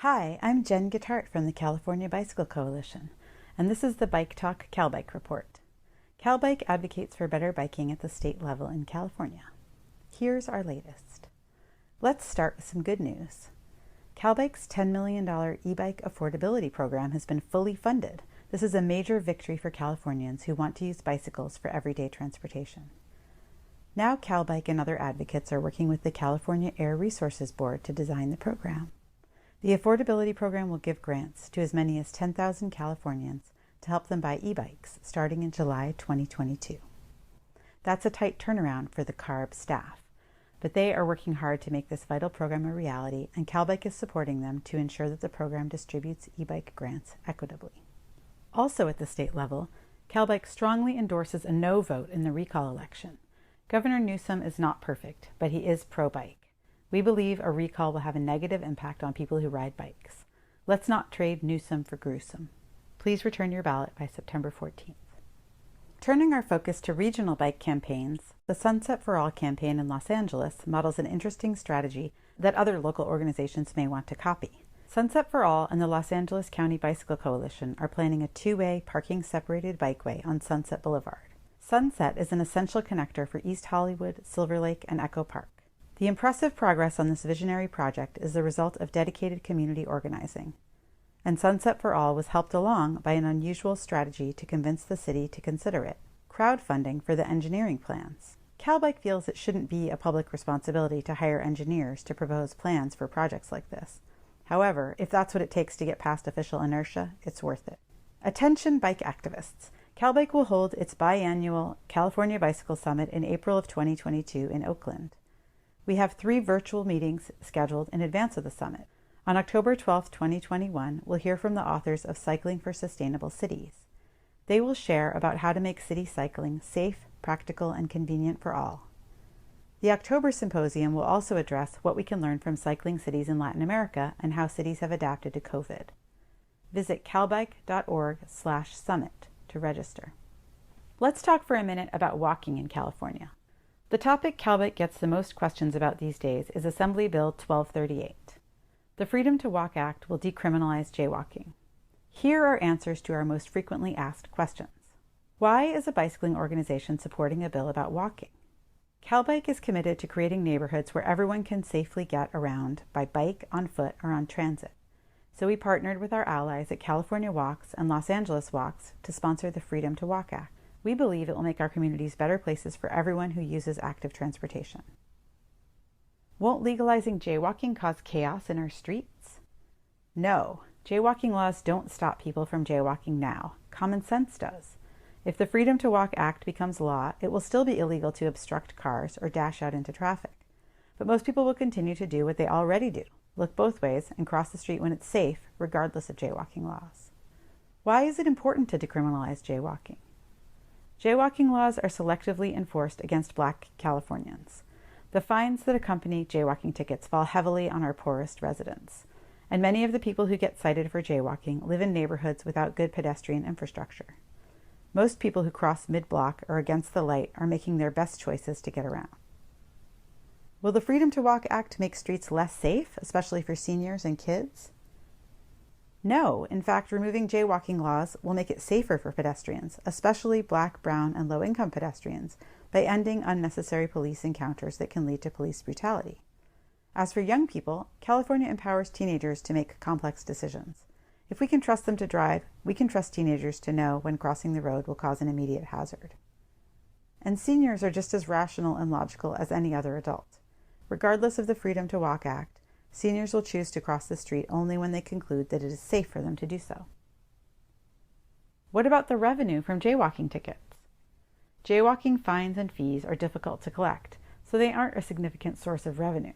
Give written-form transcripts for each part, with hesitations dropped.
Hi, I'm Jen Guitart from the California Bicycle Coalition, and this is the Bike Talk CalBike Report. CalBike advocates for better biking at the state level in California. Here's our latest. Let's start with some good news. CalBike's $10 million e-bike affordability program has been fully funded. This is a major victory for Californians who want to use bicycles for everyday transportation. Now CalBike and other advocates are working with the California Air Resources Board to design the program. The affordability program will give grants to as many as 10,000 Californians to help them buy e-bikes starting in July 2022. That's a tight turnaround for the CARB staff, but they are working hard to make this vital program a reality, and CalBike is supporting them to ensure that the program distributes e-bike grants equitably. Also at the state level, CalBike strongly endorses a no vote in the recall election. Governor Newsom is not perfect, but he is pro-bike. We believe a recall will have a negative impact on people who ride bikes. Let's not trade Newsom for gruesome. Please return your ballot by September 14th. Turning our focus to regional bike campaigns, the Sunset for All campaign in Los Angeles models an interesting strategy that other local organizations may want to copy. Sunset for All and the Los Angeles County Bicycle Coalition are planning a two-way parking-separated bikeway on Sunset Boulevard. Sunset is an essential connector for East Hollywood, Silver Lake, and Echo Park. The impressive progress on this visionary project is the result of dedicated community organizing, and Sunset for All was helped along by an unusual strategy to convince the city to consider it: crowdfunding for the engineering plans. CalBike feels it shouldn't be a public responsibility to hire engineers to propose plans for projects like this. However, if that's what it takes to get past official inertia, it's worth it. Attention bike activists! CalBike will hold its biannual California Bicycle Summit in April of 2022 in Oakland. We have 3 virtual meetings scheduled in advance of the summit. On October 12, 2021, we'll hear from the authors of Cycling for Sustainable Cities. They will share about how to make city cycling safe, practical, and convenient for all. The October symposium will also address what we can learn from cycling cities in Latin America and how cities have adapted to COVID. Visit calbike.org/summit to register. Let's talk for a minute about walking in California. The topic CalBike gets the most questions about these days is Assembly Bill 1238. The Freedom to Walk Act will decriminalize jaywalking. Here are answers to our most frequently asked questions. Why is a bicycling organization supporting a bill about walking? CalBike is committed to creating neighborhoods where everyone can safely get around by bike, on foot, or on transit. So we partnered with our allies at California Walks and Los Angeles Walks to sponsor the Freedom to Walk Act. We believe it will make our communities better places for everyone who uses active transportation. Won't legalizing jaywalking cause chaos in our streets? No, jaywalking laws don't stop people from jaywalking now. Common sense does. If the Freedom to Walk Act becomes law, it will still be illegal to obstruct cars or dash out into traffic. But most people will continue to do what they already do: look both ways and cross the street when it's safe, regardless of jaywalking laws. Why is it important to decriminalize jaywalking? Jaywalking laws are selectively enforced against Black Californians. The fines that accompany jaywalking tickets fall heavily on our poorest residents, and many of the people who get cited for jaywalking live in neighborhoods without good pedestrian infrastructure. Most people who cross mid-block or against the light are making their best choices to get around. Will the Freedom to Walk Act make streets less safe, especially for seniors and kids? No, in fact, removing jaywalking laws will make it safer for pedestrians, especially Black, brown, and low-income pedestrians, by ending unnecessary police encounters that can lead to police brutality. As for young people, California empowers teenagers to make complex decisions. If we can trust them to drive, we can trust teenagers to know when crossing the road will cause an immediate hazard. And seniors are just as rational and logical as any other adult. Regardless of the Freedom to Walk Act, seniors will choose to cross the street only when they conclude that it is safe for them to do so. What about the revenue from jaywalking tickets? Jaywalking fines and fees are difficult to collect, so they aren't a significant source of revenue.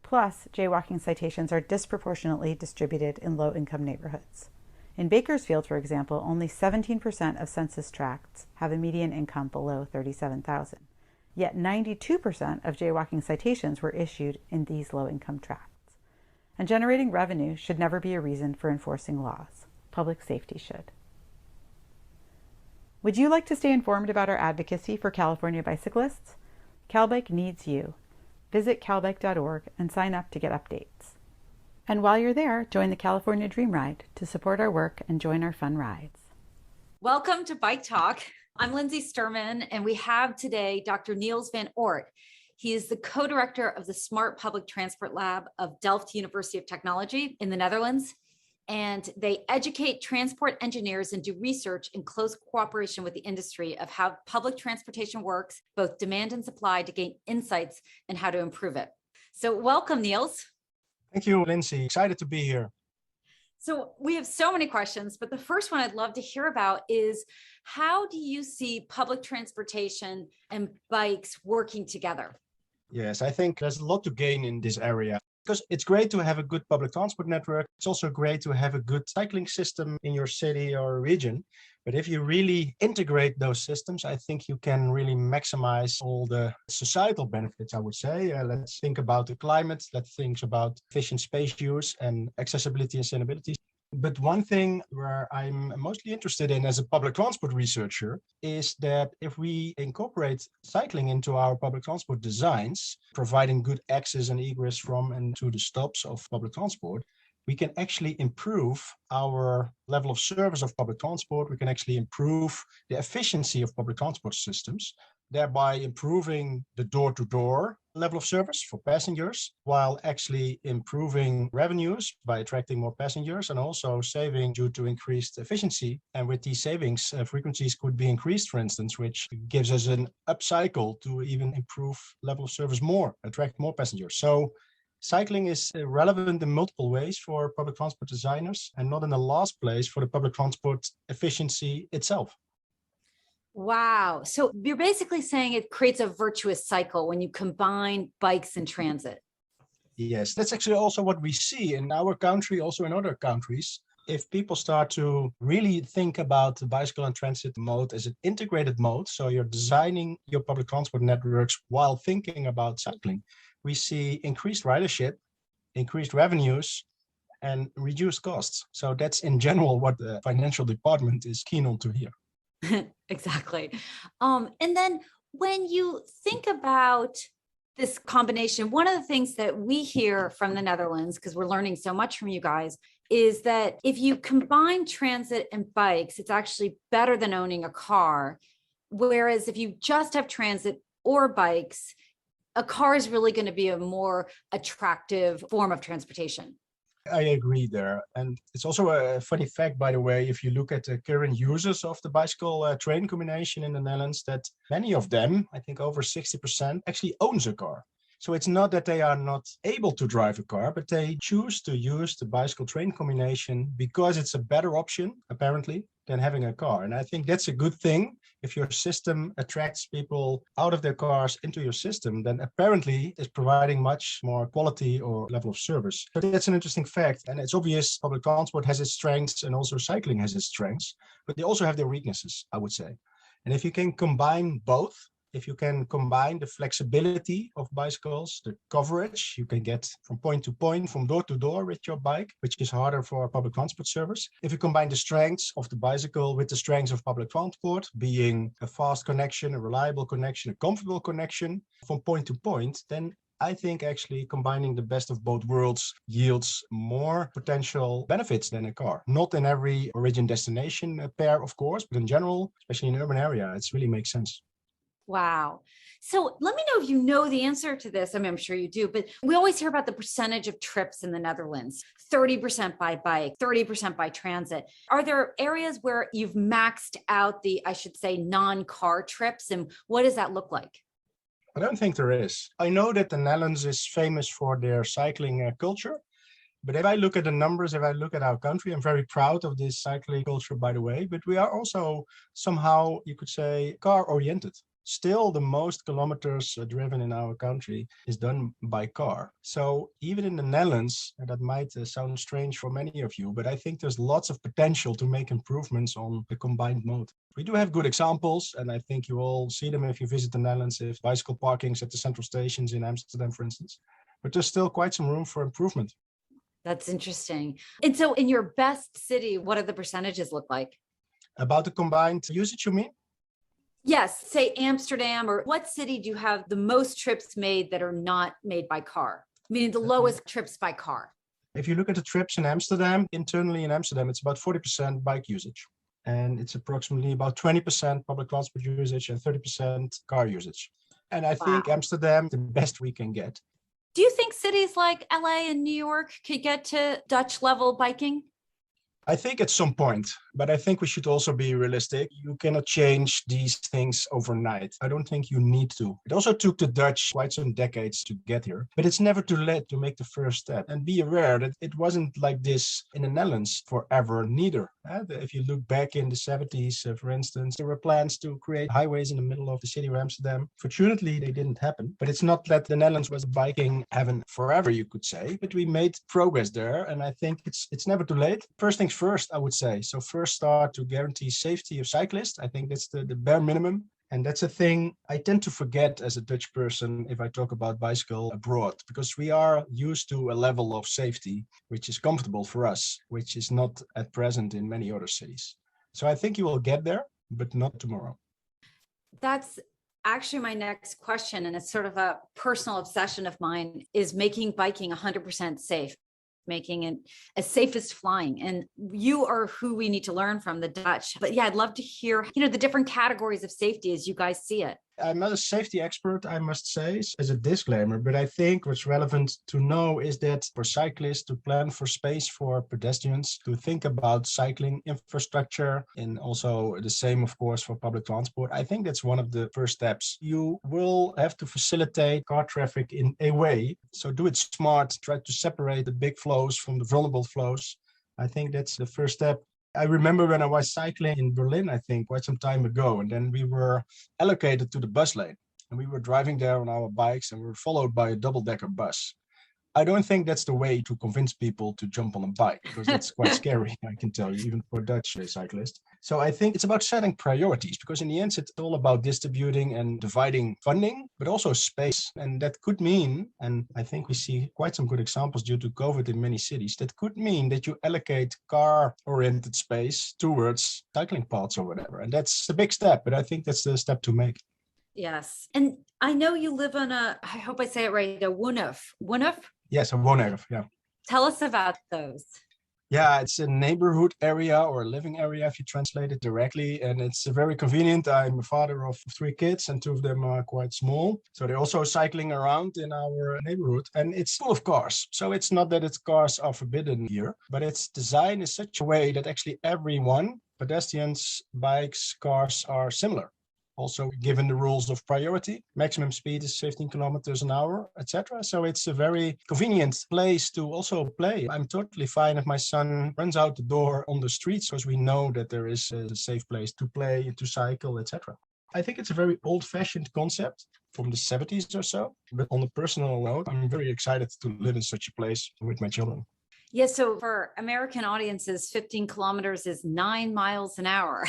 Plus, jaywalking citations are disproportionately distributed in low-income neighborhoods. In Bakersfield, for example, only 17% of census tracts have a median income below $37,000. Yet 92% of jaywalking citations were issued in these low-income tracts. And generating revenue should never be a reason for enforcing laws. Public safety should. Would you like to stay informed about our advocacy for California bicyclists? CalBike needs you. Visit calbike.org and sign up to get updates. And while you're there, join the California Dream Ride to support our work and join our fun rides. Welcome to Bike Talk. I'm Lindsay Sturman, and we have today Dr. Niels Van Oort. He is the co-director of the Smart Public Transport Lab of Delft University of Technology in the Netherlands. And they educate transport engineers and do research in close cooperation with the industry of how public transportation works, both demand and supply, to gain insights and how to improve it. So welcome, Niels. Thank you, Lindsay. Excited to be here. So we have so many questions, but the first one I'd love to hear about is, how do you see public transportation and bikes working together? Yes, I think there's a lot to gain in this area. Because it's great to have a good public transport network. It's also great to have a good cycling system in your city or region. But if you really integrate those systems, I think you can really maximize all the societal benefits, I would say. Let's think about the climate. Let's think about efficient space use and accessibility and sustainability. But one thing where I'm mostly interested in as a public transport researcher is that if we incorporate cycling into our public transport designs, providing good access and egress from and to the stops of public transport, we can actually improve our level of service of public transport. We can actually improve the efficiency of public transport systems, thereby improving the door-to-door level of service for passengers, while actually improving revenues by attracting more passengers and also saving due to increased efficiency. And with these savings, frequencies could be increased, for instance, which gives us an upcycle to even improve level of service more, attract more passengers. So cycling is relevant in multiple ways for public transport designers, and not in the last place for the public transport efficiency itself. Wow. So you're basically saying it creates a virtuous cycle when you combine bikes and transit. Yes, that's actually also what we see in our country, also in other countries. If people start to really think about the bicycle and transit mode as an integrated mode, so you're designing your public transport networks while thinking about cycling, we see increased ridership, increased revenues, and reduced costs. So that's in general what the financial department is keen on to hear. Exactly. And then when you think about this combination, one of the things that we hear from the Netherlands, because we're learning so much from you guys, is that if you combine transit and bikes, it's actually better than owning a car. Whereas if you just have transit or bikes, a car is really going to be a more attractive form of transportation. I agree there. And it's also a funny fact, by the way, if you look at the current users of the bicycle train combination in the Netherlands, that many of them, I think over 60%, actually owns a car. So it's not that they are not able to drive a car, but they choose to use the bicycle train combination because it's a better option, apparently, than having a car. And I think that's a good thing. If your system attracts people out of their cars into your system, then apparently it's providing much more quality or level of service. So that's an interesting fact. And it's obvious public transport has its strengths and also cycling has its strengths, but they also have their weaknesses, I would say. And if you can combine both, if you can combine the flexibility of bicycles, the coverage you can get from point to point, from door to door with your bike, which is harder for public transport service. If you combine the strengths of the bicycle with the strengths of public transport, being a fast connection, a reliable connection, a comfortable connection from point to point, then I think actually combining the best of both worlds yields more potential benefits than a car. Not in every origin destination pair, of course, but in general, especially in urban area, it really makes sense. Wow. So let me know if you know the answer to this. I mean, I'm sure you do, but we always hear about the percentage of trips in the Netherlands, 30% by bike, 30% by transit. Are there areas where you've maxed out the, I should say, non-car trips? And what does that look like? I don't think there is. I know that the Netherlands is famous for their cycling culture. But if I look at the numbers, if I look at our country, I'm very proud of this cycling culture, by the way. But we are also somehow, you could say, car-oriented. Still, the most kilometers driven in our country is done by car. So even in the Netherlands, and that might sound strange for many of you, but I think there's lots of potential to make improvements on the combined mode. We do have good examples, and I think you all see them if you visit the Netherlands, if bicycle parkings at the central stations in Amsterdam, for instance. But there's still quite some room for improvement. That's interesting. And so in your best city, what do the percentages look like? About the combined usage, you mean? Yes, say Amsterdam, or what city do you have the most trips made that are not made by car? Meaning the lowest trips by car. If you look at the trips in Amsterdam, internally in Amsterdam, it's about 40% bike usage. And it's approximately about 20% public transport usage and 30% car usage. And I think Amsterdam, the best we can get. Do you think cities like LA and New York could get to Dutch level biking? I think at some point, but I think we should also be realistic. You cannot change these things overnight. I don't think you need to. It also took the Dutch quite some decades to get here, but it's never too late to make the first step. And be aware that it wasn't like this in the Netherlands forever neither. If you look back in the 70s, for instance, there were plans to create highways in the middle of the city of Amsterdam. Fortunately, they didn't happen, but it's not that the Netherlands was a biking heaven forever, you could say, but we made progress there. And I think it's never too late. First things first, I would say. So first start to guarantee safety of cyclists. I think that's the bare minimum. And that's a thing I tend to forget as a Dutch person if I talk about bicycle abroad, because we are used to a level of safety which is comfortable for us, which is not at present in many other cities. So I think you will get there, but not tomorrow. That's actually my next question. And it's sort of a personal obsession of mine, is making biking 100% safe, making it as safe as flying. And you are who we need to learn from, the Dutch. But yeah, I'd love to hear, the different categories of safety as you guys see it. I'm not a safety expert, I must say, as a disclaimer, but I think what's relevant to know is that for cyclists to plan for space for pedestrians, to think about cycling infrastructure, and also the same, of course, for public transport. I think that's one of the first steps. You will have to facilitate car traffic in a way. So do it smart, try to separate the big flows from the vulnerable flows. I think that's the first step. I remember when I was cycling in Berlin, I think, quite some time ago, and then we were allocated to the bus lane, and we were driving there on our bikes, and we were followed by a double-decker bus. I don't think that's the way to convince people to jump on a bike, because that's quite scary, I can tell you, even for Dutch cyclists. So I think it's about setting priorities, because in the end, it's all about distributing and dividing funding, but also space. And that could mean, and I think we see quite some good examples due to COVID in many cities, that could mean that you allocate car-oriented space towards cycling paths or whatever. And that's a big step, but I think that's the step to make. Yes. And I know you live on I hope I say it right, a Woonhof. Woonhof? Yes, a woonhof, yeah. Tell us about those. Yeah, it's a neighborhood area or a living area if you translate it directly. And it's very convenient. I'm a father of 3 kids and 2 of them are quite small. So they're also cycling around in our neighborhood, and it's full of cars. So it's not that cars are forbidden here, but it's designed in such a way that actually everyone, pedestrians, bikes, cars, are similar. Also given the rules of priority, maximum speed is 15 kilometers an hour, etc. So it's a very convenient place to also play. I'm totally fine if my son runs out the door on the streets, because we know that there is a safe place to play, to cycle, etc. I think it's a very old-fashioned concept from the 70s or so. But on a personal note, I'm very excited to live in such a place with my children. Yeah, so for American audiences, 15 kilometers is 9 miles an hour,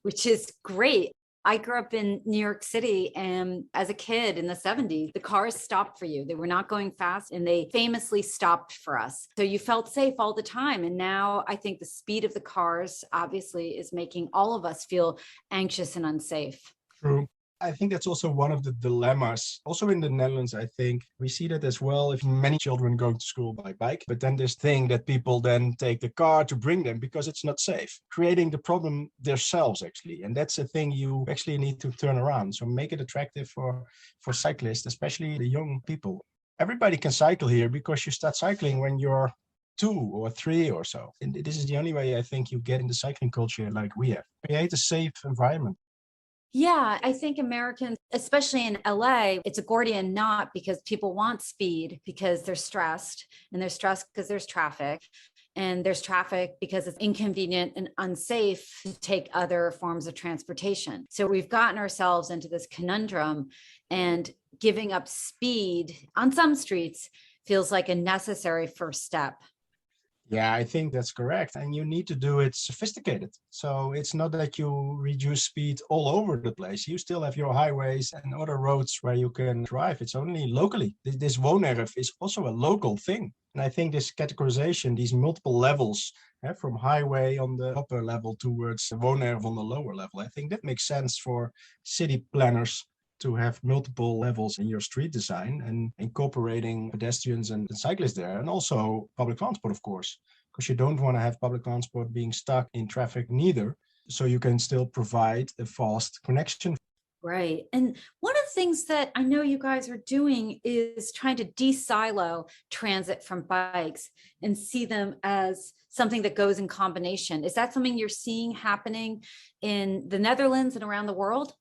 which is great. I grew up in New York City, and as a kid in the 70s, the cars stopped for you. They were not going fast, and they famously stopped for us. So you felt safe all the time. And now I think the speed of the cars obviously is making all of us feel anxious and unsafe. True. I think that's also one of the dilemmas. Also in the Netherlands, I think we see that as well. If many children going to school by bike, but then this thing that people then take the car to bring them because it's not safe, creating the problem themselves actually. And that's a thing you actually need to turn around. So make it attractive for cyclists, especially the young people. Everybody can cycle here because you start cycling when you're 2 or 3 or so. And this is the only way I think you get in the cycling culture like we have. Create a safe environment. Yeah, I think Americans, especially in LA, it's a Gordian knot because people want speed because they're stressed, and they're stressed because there's traffic, and there's traffic because it's inconvenient and unsafe to take other forms of transportation. So we've gotten ourselves into this conundrum, and giving up speed on some streets feels like a necessary first step. Yeah, I think that's correct. And you need to do it sophisticated. So it's not that you reduce speed all over the place. You still have your highways and other roads where you can drive. It's only locally. This woonerf is also a local thing. And I think this categorization, these multiple levels, from highway on the upper level towards woonerf on the lower level, I think that makes sense for city planners to have multiple levels in your street design and incorporating pedestrians and cyclists there, and also public transport, of course, because you don't want to have public transport being stuck in traffic neither. So you can still provide a fast connection. Right. And one of the things that I know you guys are doing is trying to de-silo transit from bikes and see them as something that goes in combination. Is that something you're seeing happening in the Netherlands and around the world?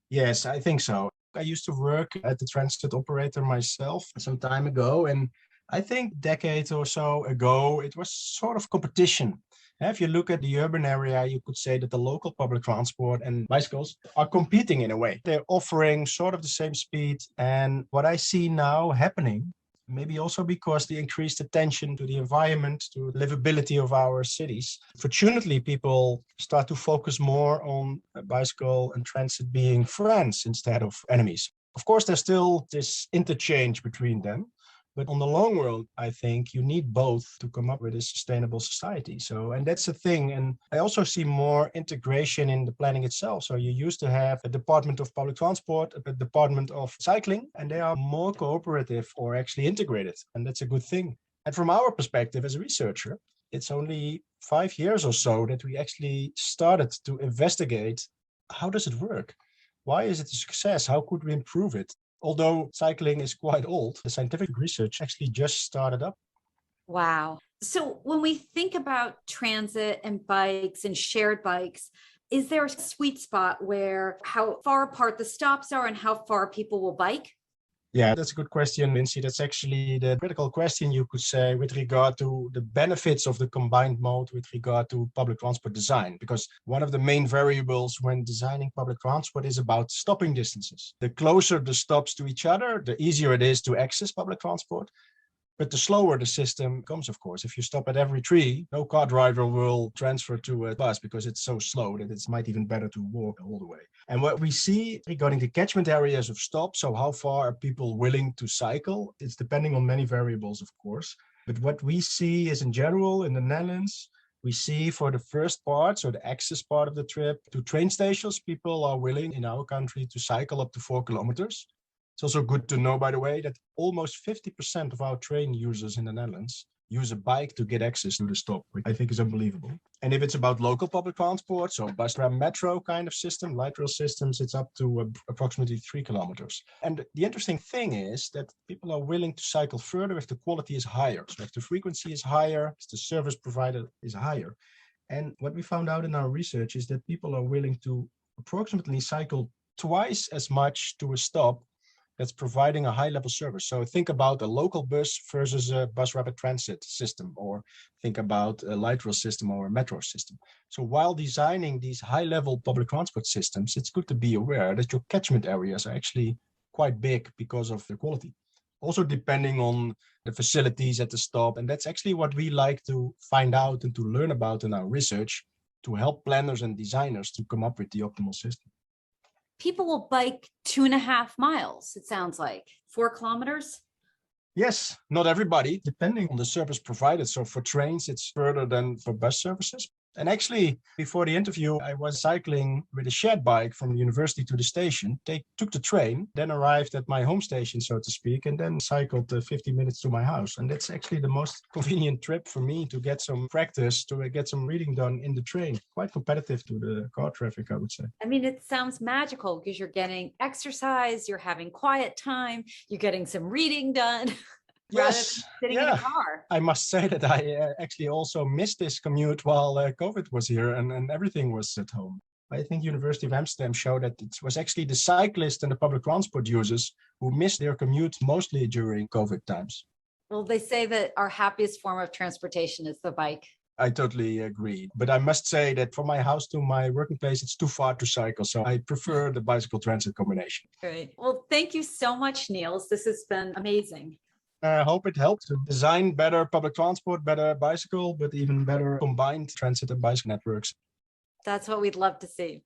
Yes, I think so. I used to work at the transit operator myself some time ago, and I think a decade or so ago, it was sort of competition. If you look at the urban area, you could say that the local public transport and bicycles are competing in a way. They're offering sort of the same speed. And what I see now happening, maybe also because the increased attention to the environment, to livability of our cities, fortunately, people start to focus more on bicycle and transit being friends instead of enemies. Of course, there's still this interchange between them. But on the long run, I think you need both to come up with a sustainable society. So, and that's the thing. And I also see more integration in the planning itself. So you used to have a department of public transport, a department of cycling, and they are more cooperative or actually integrated. And that's a good thing. And from our perspective as a researcher, it's only 5 years or so that we actually started to investigate, how does it work? Why is it a success? How could we improve it? Although cycling is quite old, the scientific research actually just started up. Wow. So when we think about transit and bikes and shared bikes, is there a sweet spot where how far apart the stops are and how far people will bike? Yeah, that's a good question, Lindsay. That's actually the critical question, you could say, with regard to the benefits of the combined mode with regard to public transport design. Because one of the main variables when designing public transport is about stopping distances. The closer the stops to each other, the easier it is to access public transport. But the slower the system comes, of course. If you stop at every tree, no car driver will transfer to a bus because it's so slow that it might even better to walk all the way. And what we see regarding the catchment areas of stop, so how far are people willing to cycle, it's depending on many variables, of course. But what we see is in general in the Netherlands, we see for the first part, so the access part of the trip to train stations, people are willing in our country to cycle up to 4 kilometers. It's also good to know, by the way, that almost 50% of our train users in the Netherlands use a bike to get access to the stop, which I think is unbelievable. And if it's about local public transport, so bus, tram, metro kind of system, light rail systems, it's up to approximately 3 kilometers. And the interesting thing is that people are willing to cycle further if the quality is higher. So if the frequency is higher, if the service provider is higher. And what we found out in our research is that people are willing to approximately cycle twice as much to a stop that's providing a high level service. So think about a local bus versus a bus rapid transit system, or think about a light rail system or a metro system. So while designing these high level public transport systems, it's good to be aware that your catchment areas are actually quite big because of the quality. Also depending on the facilities at the stop. And that's actually what we like to find out and to learn about in our research to help planners and designers to come up with the optimal system. People will bike 2.5 miles, it sounds like 4 kilometers. Yes, not everybody, depending on the service provided. So for trains, it's further than for bus services. And actually, before the interview, I was cycling with a shared bike from the university to the station. They took the train, then arrived at my home station, so to speak, and then cycled 50 minutes to my house. And that's actually the most convenient trip for me to get some practice, to get some reading done in the train. Quite competitive to the car traffic, I would say. I mean, it sounds magical because you're getting exercise, you're having quiet time, you're getting some reading done. Rather than sitting in a car. I must say that I actually also missed this commute while COVID was here and everything was at home. I think University of Amsterdam showed that it was actually the cyclists and the public transport users who missed their commute mostly during COVID times. Well, they say that our happiest form of transportation is the bike. I totally agree. But I must say that from my house to my working place, it's too far to cycle. So I prefer the bicycle transit combination. Great. Well, thank you so much, Niels. This has been amazing. I hope it helped to design better public transport, better bicycle, but even better combined transit and bicycle networks. That's what we'd love to see.